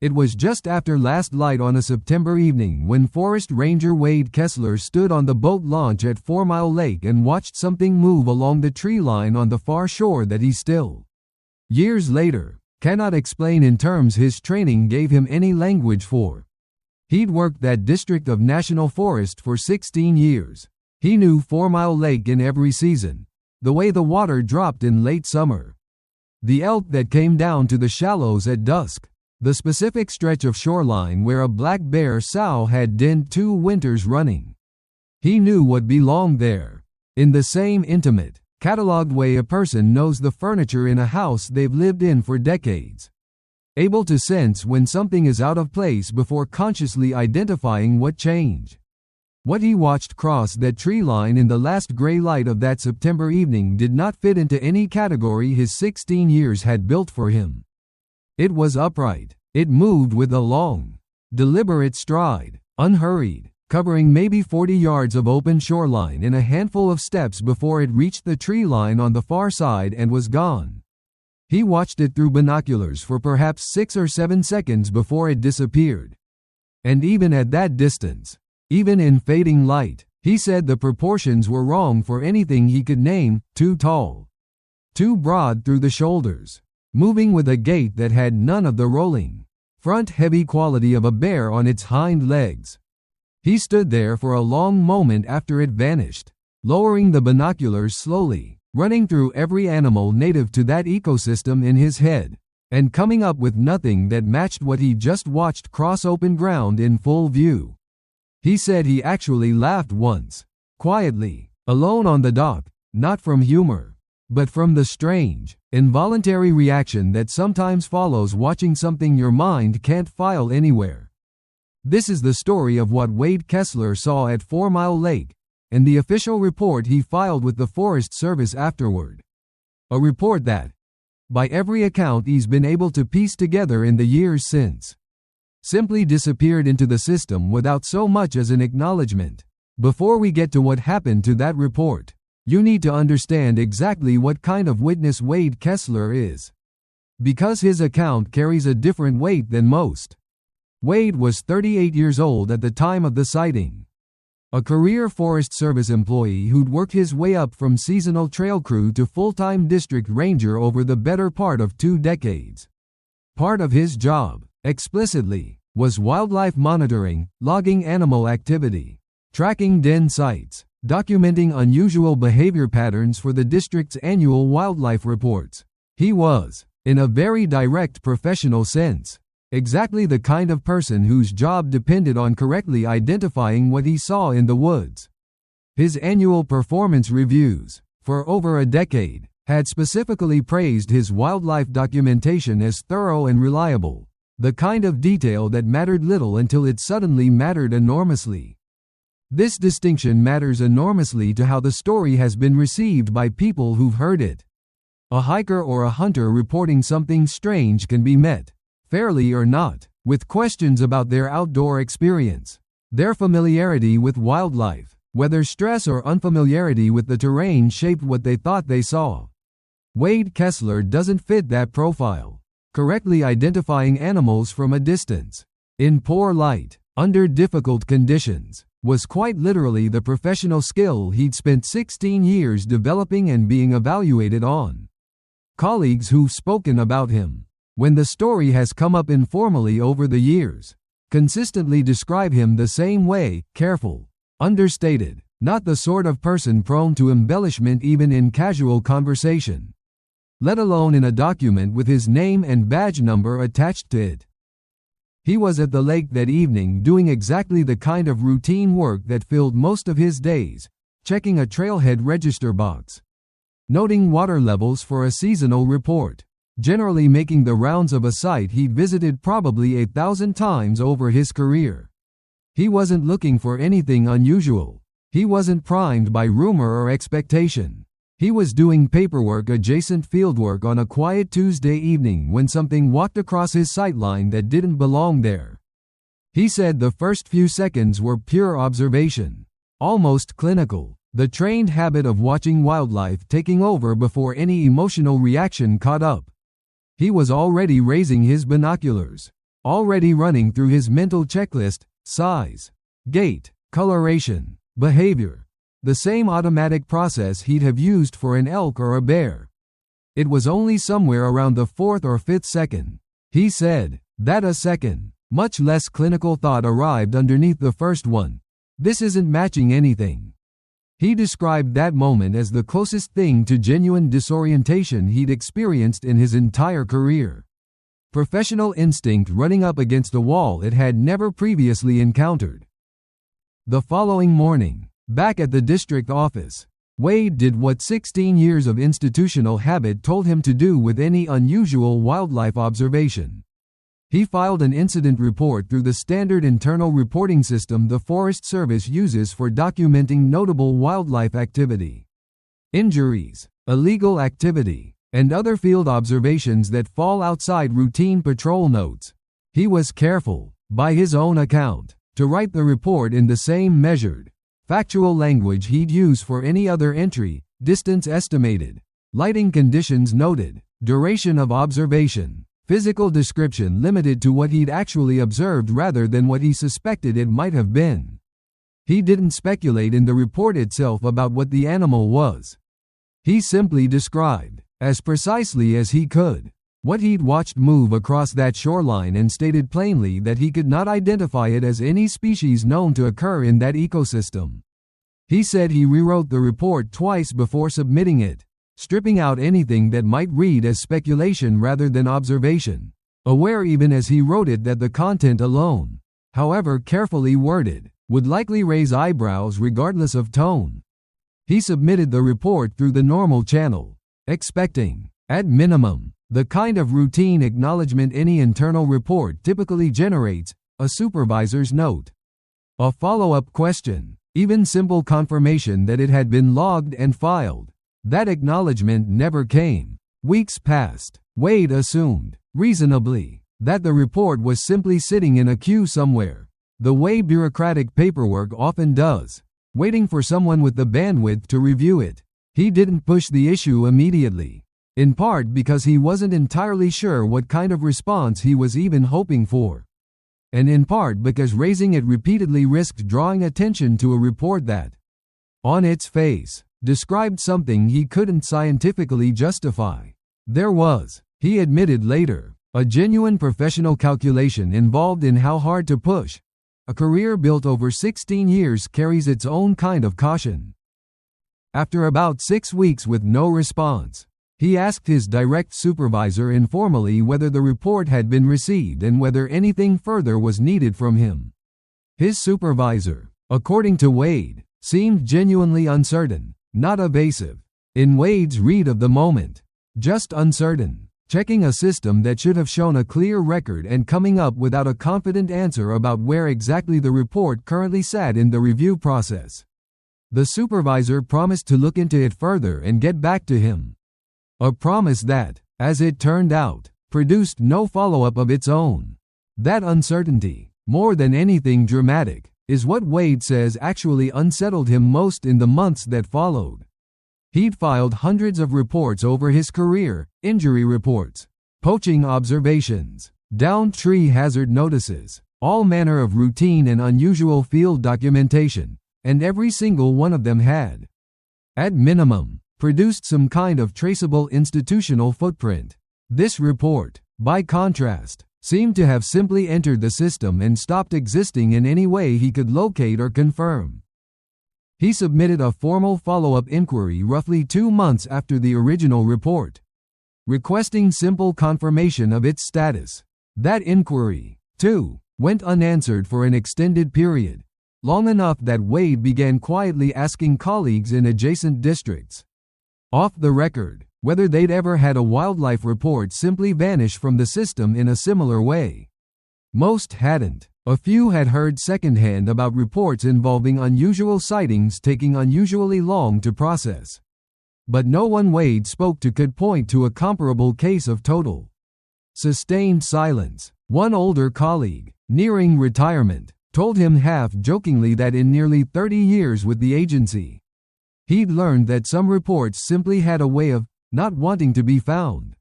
It was just after last light on a September evening when Forest Ranger Wade Kessler stood on the boat launch at Fourmile Lake and watched something move along the tree line on the far shore that he still, years later, cannot explain in terms his training gave him any language for. He'd worked that district of national forest for 16 years. He knew Fourmile Lake in every season, the way the water dropped in late summer, the elk that came down to the shallows at dusk, the specific stretch of shoreline where a black bear sow had denned 2 winters running. He knew what belonged there, in the same intimate, cataloged way a person knows the furniture in a house they've lived in for decades. Able to sense when something is out of place before consciously identifying what changed. What he watched cross that tree line in the last gray light of that September evening did not fit into any category his 16 years had built for him. It was upright. It moved with a long, deliberate stride, unhurried, covering maybe 40 yards of open shoreline in a handful of steps before it reached the tree line on the far side and was gone. He watched it through binoculars for perhaps 6 or 7 seconds before it disappeared. And even at that distance, even in fading light, he said the proportions were wrong for anything he could name, too tall, too broad through the shoulders, moving with a gait that had none of the rolling, front-heavy quality of a bear on its hind legs. He stood there for a long moment after it vanished, lowering the binoculars slowly, running through every animal native to that ecosystem in his head, and coming up with nothing that matched what he just watched cross open ground in full view. He said he actually laughed once, quietly, alone on the dock, not from humor, but from the strange, involuntary reaction that sometimes follows watching something your mind can't file anywhere. This is the story of what Wade Kessler saw at Fourmile Lake, and the official report he filed with the Forest Service afterward. A report that, by every account he's been able to piece together in the years since, simply disappeared into the system without so much as an acknowledgment. Before we get to what happened to that report, you need to understand exactly what kind of witness Wade Kessler is, because his account carries a different weight than most. Wade was 38 years old at the time of the sighting. A career Forest Service employee who'd worked his way up from seasonal trail crew to full-time district ranger over the better part of 2 decades. Part of his job, explicitly, was wildlife monitoring, logging animal activity, tracking den sites, documenting unusual behavior patterns for the district's annual wildlife reports. He was, in a very direct professional sense, exactly the kind of person whose job depended on correctly identifying what he saw in the woods. His annual performance reviews, for over a decade, had specifically praised his wildlife documentation as thorough and reliable, the kind of detail that mattered little until it suddenly mattered enormously. This distinction matters enormously to how the story has been received by people who've heard it. A hiker or a hunter reporting something strange can be met, fairly or not, with questions about their outdoor experience, their familiarity with wildlife, whether stress or unfamiliarity with the terrain shaped what they thought they saw. Wade Kessler doesn't fit that profile, correctly identifying animals from a distance, in poor light, under difficult conditions, was quite literally the professional skill he'd spent 16 years developing and being evaluated on. Colleagues who've spoken about him, when the story has come up informally over the years, consistently describe him the same way: careful, understated, not the sort of person prone to embellishment even in casual conversation, let alone in a document with his name and badge number attached to it. He was at the lake that evening doing exactly the kind of routine work that filled most of his days, checking a trailhead register box, noting water levels for a seasonal report, generally making the rounds of a site he'd visited probably 1,000 times over his career. He wasn't looking for anything unusual. He wasn't primed by rumor or expectation. He was doing paperwork adjacent fieldwork on a quiet Tuesday evening when something walked across his sightline that didn't belong there. He said the first few seconds were pure observation, almost clinical, the trained habit of watching wildlife taking over before any emotional reaction caught up. He was already raising his binoculars, already running through his mental checklist: size, gait, coloration, behavior. The same automatic process he'd have used for an elk or a bear. It was only somewhere around the 4th or 5th second, he said, that a second, much less clinical thought arrived underneath the first one. This isn't matching anything. He described that moment as the closest thing to genuine disorientation he'd experienced in his entire career. Professional instinct running up against a wall it had never previously encountered. The following morning, back at the district office, Wade did what 16 years of institutional habit told him to do with any unusual wildlife observation. He filed an incident report through the standard internal reporting system the Forest Service uses for documenting notable wildlife activity, injuries, illegal activity, and other field observations that fall outside routine patrol notes. He was careful, by his own account, to write the report in the same measured, factual language he'd use for any other entry: distance estimated, lighting conditions noted, duration of observation, physical description limited to what he'd actually observed rather than what he suspected it might have been. He didn't speculate in the report itself about what the animal was. He simply described, as precisely as he could, what he'd watched move across that shoreline and stated plainly that he could not identify it as any species known to occur in that ecosystem. He said he rewrote the report twice before submitting it, stripping out anything that might read as speculation rather than observation, aware even as he wrote it that the content alone, however carefully worded, would likely raise eyebrows regardless of tone. He submitted the report through the normal channel, expecting, at minimum, the kind of routine acknowledgment any internal report typically generates: a supervisor's note, a follow-up question, even simple confirmation that it had been logged and filed. That acknowledgement never came. Weeks passed. Wade assumed, reasonably, that the report was simply sitting in a queue somewhere, the way bureaucratic paperwork often does, waiting for someone with the bandwidth to review it. He didn't push the issue immediately, in part because he wasn't entirely sure what kind of response he was even hoping for, and in part because raising it repeatedly risked drawing attention to a report that, on its face, described something he couldn't scientifically justify. There was, he admitted later, a genuine professional calculation involved in how hard to push. A career built over 16 years carries its own kind of caution. After about 6 weeks with no response, he asked his direct supervisor informally whether the report had been received and whether anything further was needed from him. His supervisor, according to Wade, seemed genuinely uncertain, not evasive. In Wade's read of the moment, just uncertain, checking a system that should have shown a clear record and coming up without a confident answer about where exactly the report currently sat in the review process. The supervisor promised to look into it further and get back to him. A promise that, as it turned out, produced no follow-up of its own. That uncertainty, more than anything dramatic, is what Wade says actually unsettled him most in the months that followed. He'd filed hundreds of reports over his career: injury reports, poaching observations, downed tree hazard notices, all manner of routine and unusual field documentation, and every single one of them had, at minimum, produced some kind of traceable institutional footprint. This report, by contrast, seemed to have simply entered the system and stopped existing in any way he could locate or confirm. He submitted a formal follow-up inquiry roughly 2 months after the original report, requesting simple confirmation of its status. That inquiry, too, went unanswered for an extended period, long enough that Wade began quietly asking colleagues in adjacent districts, off the record, whether they'd ever had a wildlife report simply vanish from the system in a similar way. Most hadn't. A few had heard secondhand about reports involving unusual sightings taking unusually long to process. But no one Wade spoke to could point to a comparable case of total, sustained silence. One older colleague, nearing retirement, told him half-jokingly that in nearly 30 years with the agency, he'd learned that some reports simply had a way of not wanting to be found.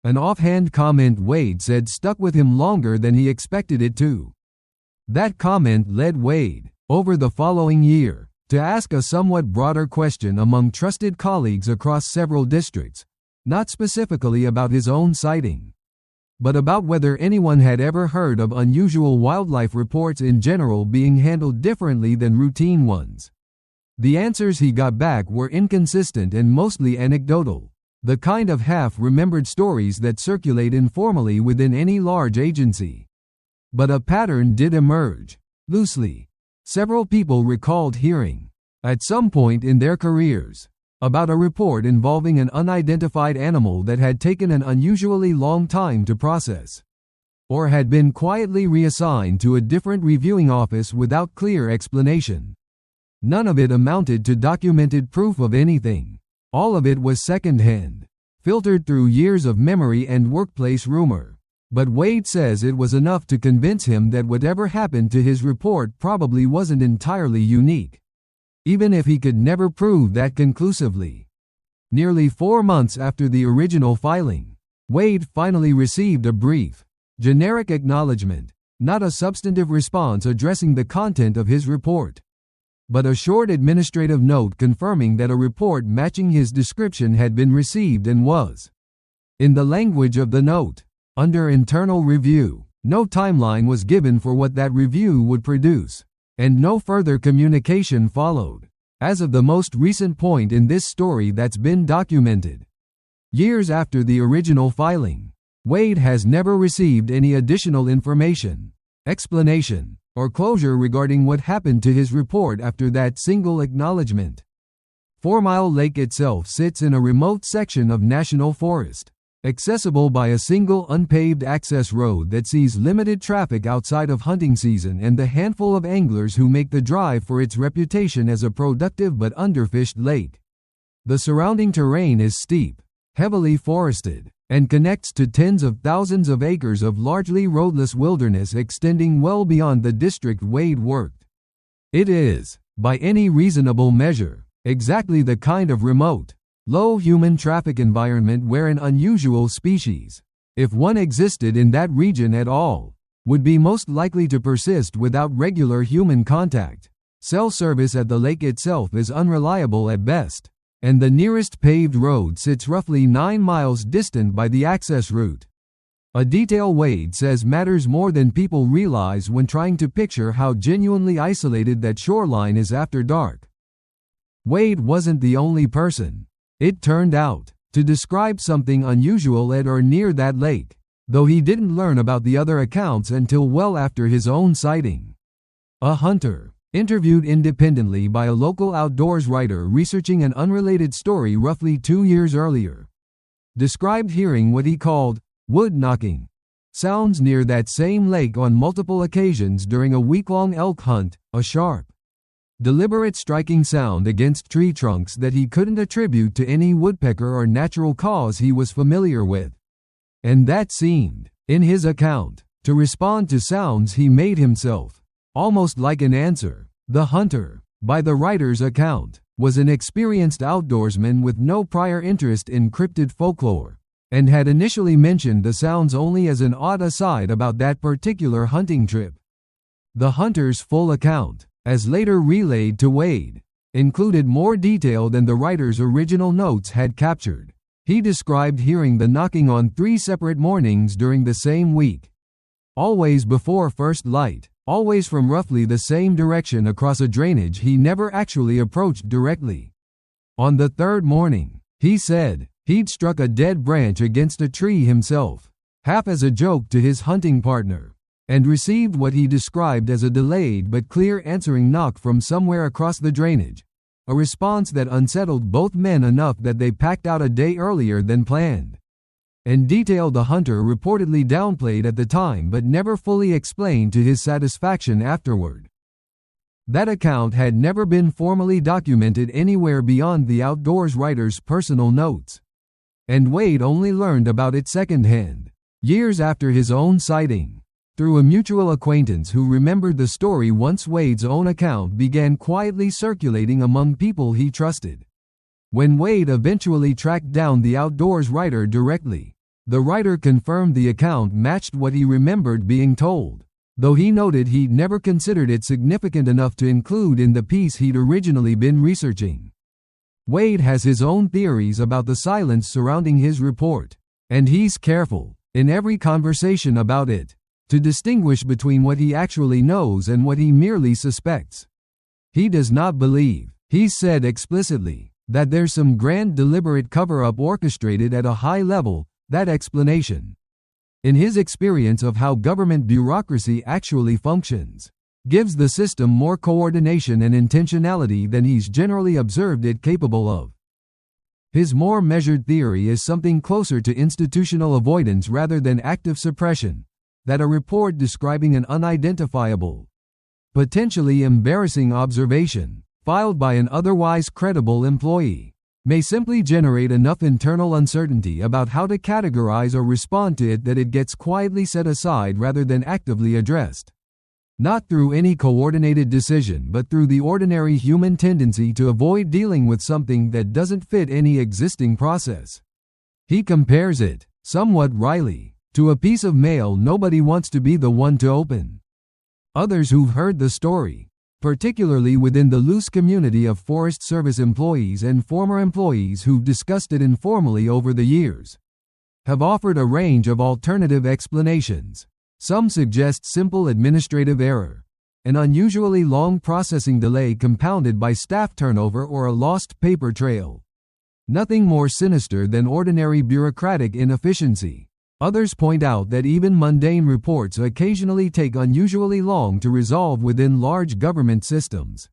An offhand comment Wade said stuck with him longer than he expected it to. That comment led Wade, over the following year, to ask a somewhat broader question among trusted colleagues across several districts, not specifically about his own sighting, but about whether anyone had ever heard of unusual wildlife reports in general being handled differently than routine ones. The answers he got back were inconsistent and mostly anecdotal, the kind of half-remembered stories that circulate informally within any large agency. But a pattern did emerge. Loosely, several people recalled hearing, at some point in their careers, about a report involving an unidentified animal that had taken an unusually long time to process, or had been quietly reassigned to a different reviewing office without clear explanation. None of it amounted to documented proof of anything. All of it was secondhand, filtered through years of memory and workplace rumor. But Wade says it was enough to convince him that whatever happened to his report probably wasn't entirely unique, even if he could never prove that conclusively. Nearly 4 months after the original filing, Wade finally received a brief, generic acknowledgment, not a substantive response addressing the content of his report, but a short administrative note confirming that a report matching his description had been received and was, in the language of the note, under internal review. No timeline was given for what that review would produce, and no further communication followed, as of the most recent point in this story that's been documented. Years after the original filing, Wade has never received any additional information, explanation, or closure regarding what happened to his report after that single acknowledgement. Fourmile Lake itself sits in a remote section of national forest, accessible by a single unpaved access road that sees limited traffic outside of hunting season and the handful of anglers who make the drive for its reputation as a productive but underfished lake. The surrounding terrain is steep, heavily forested, and connects to tens of thousands of acres of largely roadless wilderness extending well beyond the district Wade worked. It is, by any reasonable measure, exactly the kind of remote, low human traffic environment where an unusual species, if one existed in that region at all, would be most likely to persist without regular human contact. Cell service at the lake itself is unreliable at best, and the nearest paved road sits roughly 9 miles distant by the access route. A detail Wade says matters more than people realize when trying to picture how genuinely isolated that shoreline is after dark. Wade wasn't the only person, it turned out, to describe something unusual at or near that lake, though he didn't learn about the other accounts until well after his own sighting. A hunter, interviewed independently by a local outdoors writer researching an unrelated story roughly 2 years earlier, described hearing what he called wood knocking sounds near that same lake on multiple occasions during a week-long elk hunt, a sharp, deliberate striking sound against tree trunks that he couldn't attribute to any woodpecker or natural cause he was familiar with. And that seemed, in his account, to respond to sounds he made himself, almost like an answer. The hunter, by the writer's account, was an experienced outdoorsman with no prior interest in cryptid folklore, and had initially mentioned the sounds only as an odd aside about that particular hunting trip. The hunter's full account, as later relayed to Wade, included more detail than the writer's original notes had captured. He described hearing the knocking on 3 separate mornings during the same week, always before first light, always from roughly the same direction across a drainage he never actually approached directly. On the 3rd morning, he said, he'd struck a dead branch against a tree himself, half as a joke to his hunting partner, and received what he described as a delayed but clear answering knock from somewhere across the drainage, a response that unsettled both men enough that they packed out a day earlier than planned. And detail the hunter reportedly downplayed at the time but never fully explained to his satisfaction afterward. That account had never been formally documented anywhere beyond the outdoors writer's personal notes, and Wade only learned about it secondhand, years after his own sighting, through a mutual acquaintance who remembered the story once Wade's own account began quietly circulating among people he trusted. When Wade eventually tracked down the outdoors writer directly, The writer confirmed the account matched what he remembered being told, though he noted he'd never considered it significant enough to include in the piece he'd originally been researching. Wade has his own theories about the silence surrounding his report, and he's careful, in every conversation about it, to distinguish between what he actually knows and what he merely suspects. He does not believe, he's said explicitly, that there's some grand deliberate cover-up orchestrated at a high level, that explanation, in his experience of how government bureaucracy actually functions, gives the system more coordination and intentionality than he's generally observed it capable of. His more measured theory is something closer to institutional avoidance rather than active suppression, that a report describing an unidentifiable, potentially embarrassing observation, filed by an otherwise credible employee, may simply generate enough internal uncertainty about how to categorize or respond to it that it gets quietly set aside rather than actively addressed. Not through any coordinated decision but through the ordinary human tendency to avoid dealing with something that doesn't fit any existing process. He compares it, somewhat wryly, to a piece of mail nobody wants to be the one to open. Others who've heard the story, particularly within the loose community of Forest Service employees and former employees who've discussed it informally over the years, have offered a range of alternative explanations. Some suggest simple administrative error, an unusually long processing delay compounded by staff turnover or a lost paper trail. Nothing more sinister than ordinary bureaucratic inefficiency. Others point out that even mundane reports occasionally take unusually long to resolve within large government systems,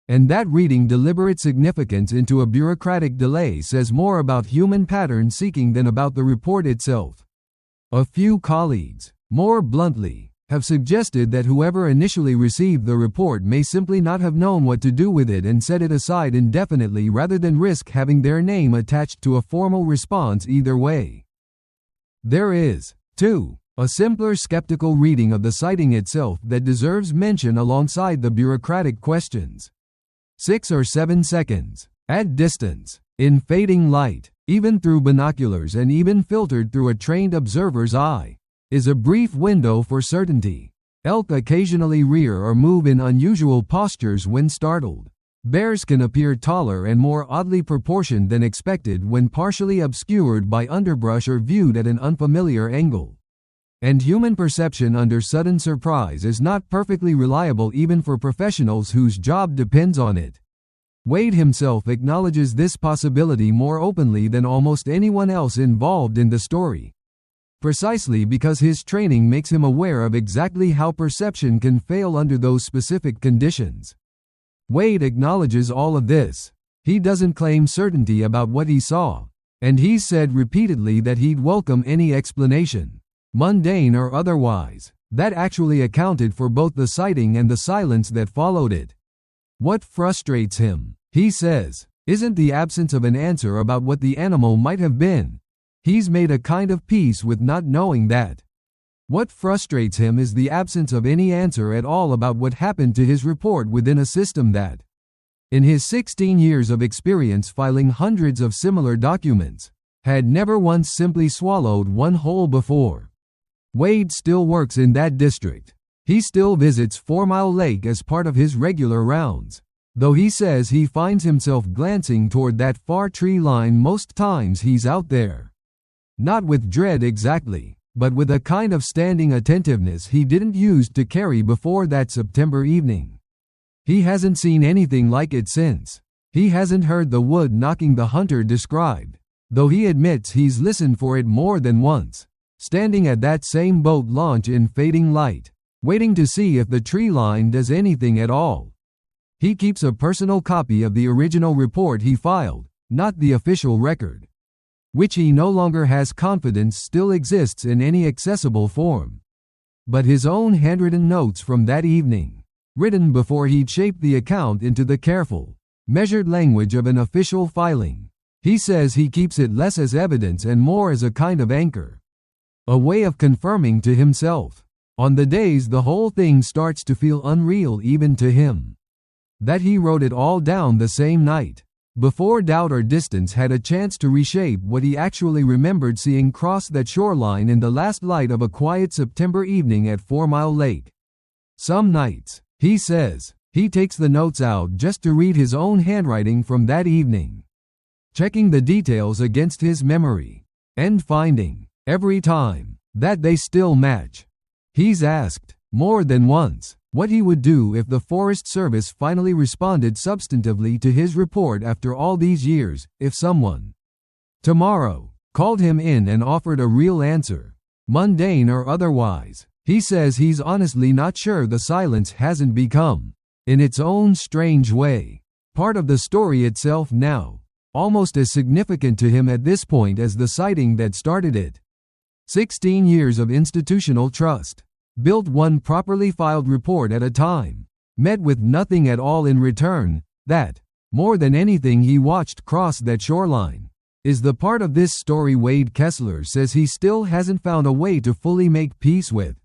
and that reading deliberate significance into a bureaucratic delay says more about human pattern seeking than about the report itself. A few colleagues, more bluntly, have suggested that whoever initially received the report may simply not have known what to do with it and set it aside indefinitely rather than risk having their name attached to a formal response either way. There is, too, a simpler skeptical reading of the sighting itself that deserves mention alongside the bureaucratic questions. 6 or 7 seconds, at distance, in fading light, even through binoculars and even filtered through a trained observer's eye, is a brief window for certainty. Elk occasionally rear or move in unusual postures when startled. Bears can appear taller and more oddly proportioned than expected when partially obscured by underbrush or viewed at an unfamiliar angle. And human perception under sudden surprise is not perfectly reliable even for professionals whose job depends on it. Wade himself acknowledges this possibility more openly than almost anyone else involved in the story, precisely because his training makes him aware of exactly how perception can fail under those specific conditions. Wade acknowledges all of this. He doesn't claim certainty about what he saw, and he's said repeatedly that he'd welcome any explanation, mundane or otherwise, that actually accounted for both the sighting and the silence that followed it. What frustrates him, he says, isn't the absence of an answer about what the animal might have been. He's made a kind of peace with not knowing that. What frustrates him is the absence of any answer at all about what happened to his report within a system that, in his 16 years of experience filing hundreds of similar documents, had never once simply swallowed one whole before. Wade still works in that district. He still visits Fourmile Lake as part of his regular rounds, though he says he finds himself glancing toward that far tree line most times he's out there. Not with dread exactly, but with a kind of standing attentiveness he didn't used to carry before that September evening. He hasn't seen anything like it since. He hasn't heard the wood knocking the hunter described, though he admits he's listened for it more than once, standing at that same boat launch in fading light, waiting to see if the tree line does anything at all. He keeps a personal copy of the original report he filed, not the official record, which he no longer has confidence still exists in any accessible form, but his own handwritten notes from that evening, written before he'd shaped the account into the careful, measured language of an official filing. He says he keeps it less as evidence and more as a kind of anchor, a way of confirming to himself, on the days the whole thing starts to feel unreal even to him, that he wrote it all down the same night. before doubt or distance had a chance to reshape what he actually remembered seeing cross that shoreline in the last light of a quiet September evening at Fourmile Lake. Some nights, he says, he takes the notes out just to read his own handwriting from that evening, checking the details against his memory, and finding, every time, that they still match. He's asked, more than once, what he would do if the Forest Service finally responded substantively to his report after all these years, if someone, tomorrow, called him in and offered a real answer, mundane or otherwise. He says he's honestly not sure the silence hasn't become, in its own strange way, part of the story itself now, almost as significant to him at this point as the sighting that started it. 16 years of institutional trust, built one properly filed report at a time, met with nothing at all in return. That, more than anything he watched cross that shoreline, is the part of this story Wade Kessler says he still hasn't found a way to fully make peace with.